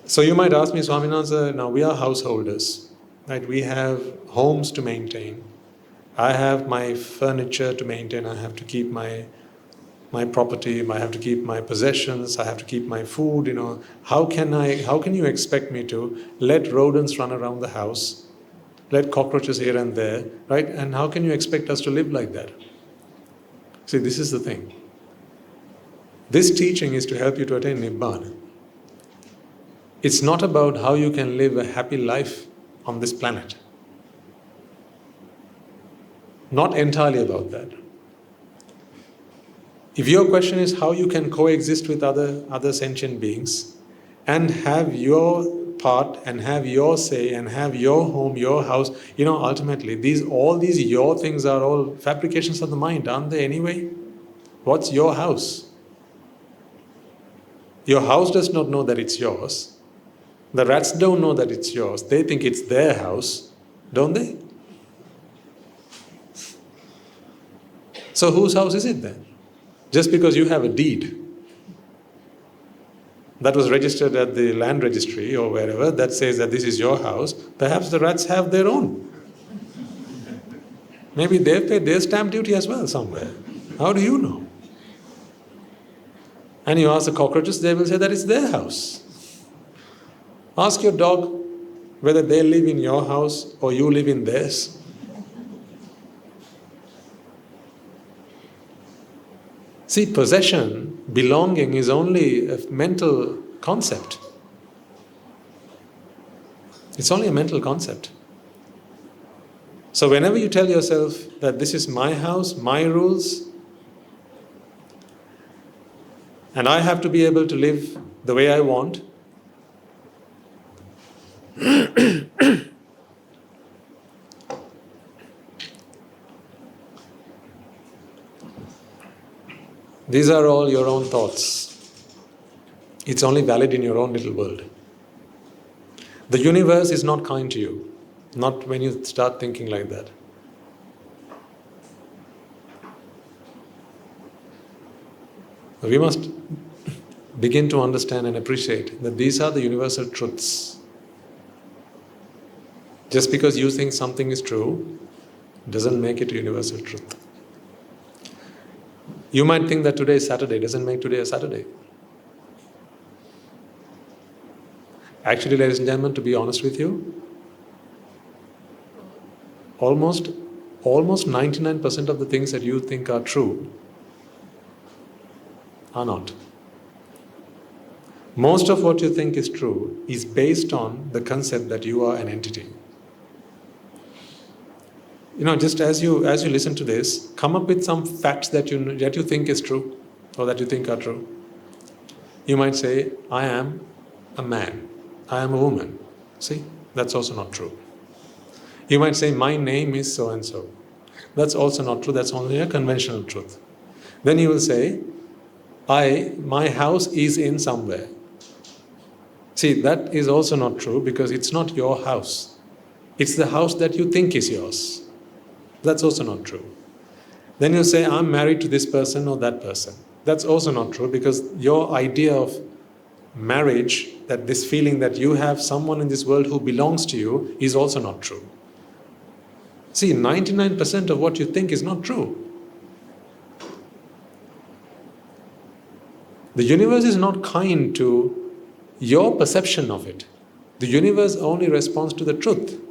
So you might ask me, Swaminatha, now we are householders, right? We have homes to maintain. I have my furniture to maintain. I have to keep my property. I have to keep my possessions. I have to keep my food. How can you expect me to let rodents run around the house, let cockroaches here and there, right? And how can you expect us to live like that? See, this is the thing. This teaching is to help you to attain Nibbana. It's not about how you can live a happy life on this planet. Not entirely about that. If your question is how you can coexist with other sentient beings and have your part and have your say and have your home, your house, ultimately all these your things are all fabrications of the mind, aren't they anyway? What's your house? Your house does not know that it's yours. The rats don't know that it's yours. They think it's their house, don't they? So whose house is it then? Just because you have a deed that was registered at the land registry or wherever that says that this is your house, perhaps the rats have their own. Maybe they've paid their stamp duty as well somewhere. How do you know? And you ask the cockroaches, they will say that it's their house. Ask your dog whether they live in your house or you live in theirs. See, possession, belonging is only a mental concept. It's only a mental concept. So whenever you tell yourself that this is my house, my rules, and I have to be able to live the way I want, these are all your own thoughts. It's only valid in your own little world. The universe is not kind to you, not when you start thinking like that. We must begin to understand and appreciate that these are the universal truths. Just because you think something is true doesn't make it a universal truth. You might think that today is Saturday, doesn't make today a Saturday. Actually, ladies and gentlemen, to be honest with you, almost 99% of the things that you think are true are not. Most of what you think is true is based on the concept that you are an entity. Just as you listen to this, come up with some facts that you think is true or that you think are true. You might say, I am a man, I am a woman. See, that's also not true. You might say, my name is so and so. That's also not true, that's only a conventional truth. Then you will say, my house is in somewhere. See, that is also not true because it's not your house. It's the house that you think is yours. That's also not true. Then you say, I'm married to this person or that person. That's also not true because your idea of marriage, that this feeling that you have someone in this world who belongs to you, is also not true. See, 99% of what you think is not true. The universe is not kind to your perception of it. The universe only responds to the truth.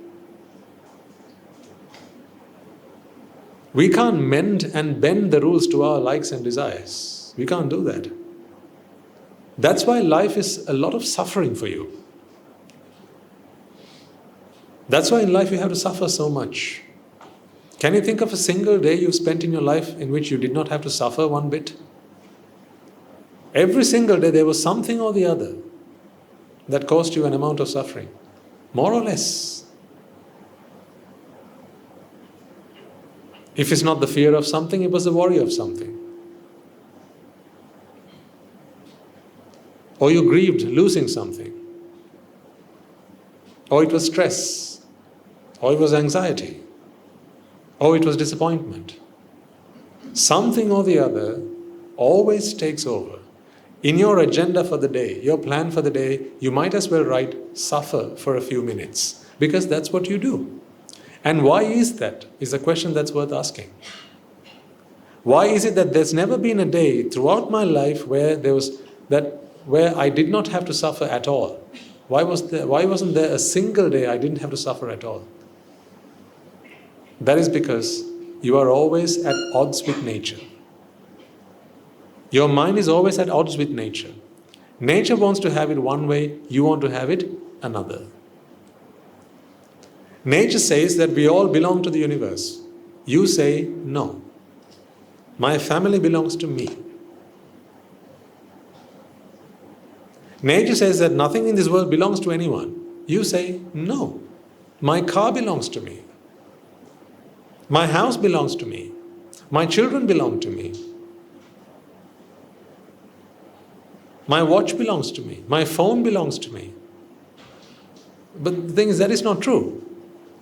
We can't mend and bend the rules to our likes and desires. We can't do that. That's why life is a lot of suffering for you. That's why in life you have to suffer so much. Can you think of a single day you spent in your life in which you did not have to suffer one bit? Every single day there was something or the other that caused you an amount of suffering, more or less. If it's not the fear of something, it was the worry of something. Or you grieved losing something. Or it was stress. Or it was anxiety. Or it was disappointment. Something or the other always takes over. In your agenda for the day, your plan for the day, you might as well write suffer for a few minutes, because that's what you do. And why is that? Is a question that's worth asking. Why is it that there's never been a day throughout my life where I did not have to suffer at all? Why wasn't there a single day I didn't have to suffer at all? That is because you are always at odds with nature. Your mind is always at odds with nature. Nature wants to have it one way, you want to have it another. Nature says that we all belong to the universe. You say, no. My family belongs to me. Nature says that nothing in this world belongs to anyone. You say, no. My car belongs to me. My house belongs to me. My children belong to me. My watch belongs to me. My phone belongs to me. But the thing is, that is not true.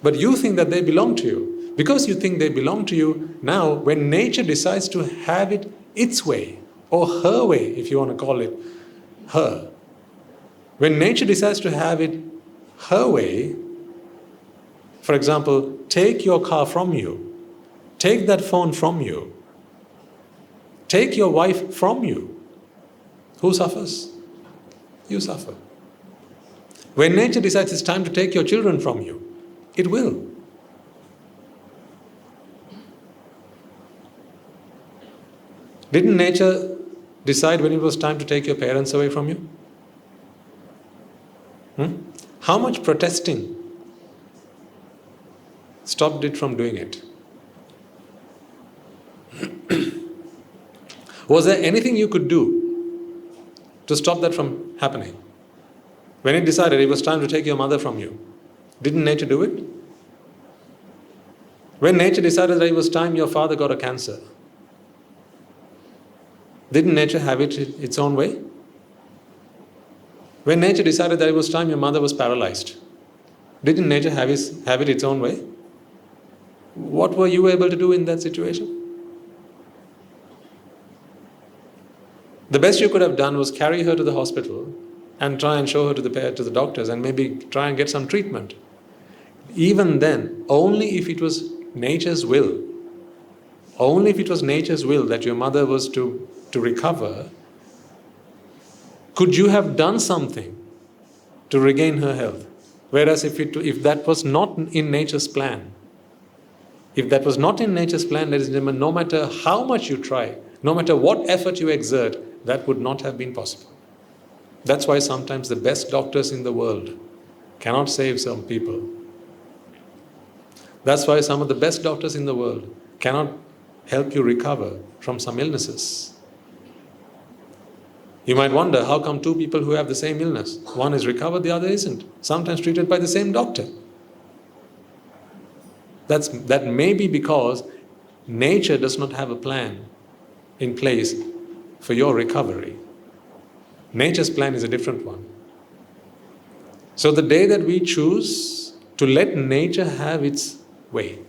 But you think that they belong to you. Because you think they belong to you, now when nature decides to have it its way, or her way, if you want to call it her, when nature decides to have it her way, for example, take your car from you, take that phone from you, take your wife from you, who suffers? You suffer. When nature decides it's time to take your children from you, it will. Didn't nature decide when it was time to take your parents away from you? How much protesting stopped it from doing it? Was there anything you could do to stop that from happening? When it decided it was time to take your mother from you, didn't nature do it? When nature decided that it was time your father got a cancer, didn't nature have it its own way? When nature decided that it was time your mother was paralyzed, didn't nature have it its own way? What were you able to do in that situation? The best you could have done was carry her to the hospital and try and show her to the doctors and maybe try and get some treatment. Even then, only if it was nature's will, only if it was nature's will that your mother was to recover, could you have done something to regain her health. Whereas if that was not in nature's plan, no matter how much you try, no matter what effort you exert, that would not have been possible. That's why sometimes the best doctors in the world cannot save some people. That's why some of the best doctors in the world cannot help you recover from some illnesses. You might wonder, how come two people who have the same illness, one is recovered, the other isn't, sometimes treated by the same doctor? That may be because nature does not have a plan in place for your recovery. Nature's plan is a different one. So the day that we choose to let nature have its way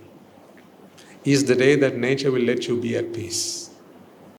is the day that nature will let you be at peace.